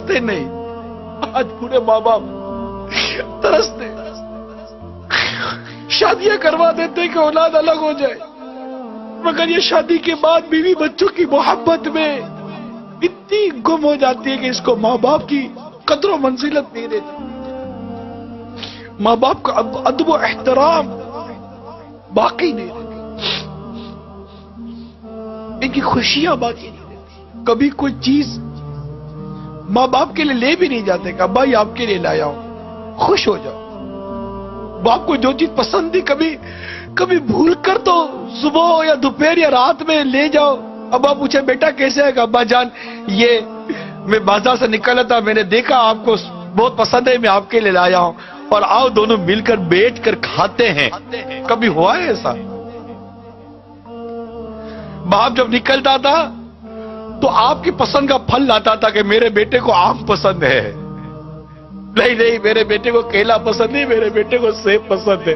ترستے نہیں. آج پورے ماں باپ ترستے, شادیاں کروا دیتے کہ اولاد الگ ہو جائے, مگر یہ شادی کے بعد بیوی بچوں کی محبت میں اتنی گم ہو جاتی ہے کہ اس کو ماں باپ کی قدر و منزلت نہیں دیتی, ماں باپ کا ادب و احترام باقی نہیں رہتی, ان کی خوشیاں باقی نہیں رہتی. کبھی کوئی چیز ماں باپ کے لیے لے بھی نہیں جاتے کہ ابا یہ آپ کے لیے لایا ہوں, خوش ہو جاؤ. باپ کو جو چیز پسند تھی کبھی بھول کر تو صبح یا دوپہر یا رات میں لے جاؤ. ابا پوچھے بیٹا کیسے ہے, کہ ابا جان یہ میں بازار سے نکلا تھا, میں نے دیکھا آپ کو بہت پسند ہے, میں آپ کے لیے لایا ہوں, اور آؤ دونوں مل کر بیٹھ کر کھاتے ہیں. کبھی ہوا ہے ایسا؟ باپ جب نکلتا تھا تو آپ کی پسند کا پھل لاتا تھا کہ میرے بیٹے کو آم پسند ہے, نہیں میرے بیٹے کو کیلا پسند نہیں, میرے بیٹے کو سیب پسند ہے.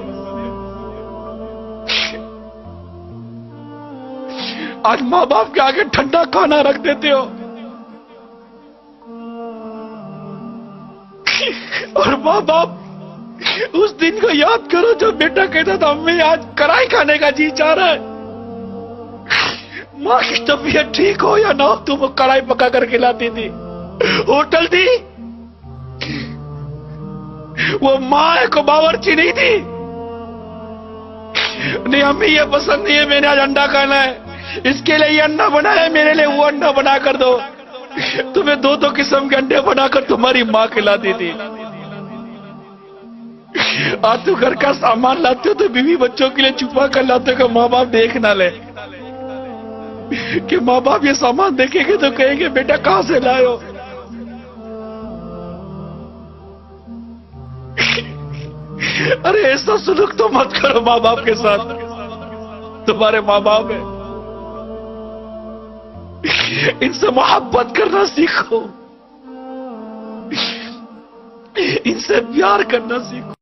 آج ماں باپ کے آگے ٹھنڈا کھانا رکھ دیتے ہو, اور ماں باپ اس دن کو یاد کرو جب بیٹا کہتا تھا امی آج کڑھائی کھانے کا جی چاہ رہا ہے. ماں کی طبیعت ٹھیک ہو یا نہ ہو تم وہ کڑھائی پکا کر کھلاتی تھی. ہوٹل تھی, وہ ماں کو باورچی نہیں تھی. نہیں امی یہ پسند نہیں ہے, میں نے آج انڈا کھانا ہے, اس کے لیے یہ انڈا بنا ہے, میرے لیے وہ انڈا بنا کر دو. تمہیں دو قسم کے انڈے بنا کر تمہاری ماں کھلاتی تھی. آج تو گھر کا سامان لاتے ہو تو بیوی بچوں کے لیے چھپا کر لاتے ہو کہ ماں باپ دیکھ نہ لے, کہ ماں باپ یہ سامان دیکھیں گے تو کہیں گے بیٹا کہاں سے لائے ہو. ارے ایسا سلوک تو مت کرو ماں باپ کے ساتھ, تمہارے ماں باپ ہیں, ان سے محبت کرنا سیکھو, ان سے پیار کرنا سیکھو.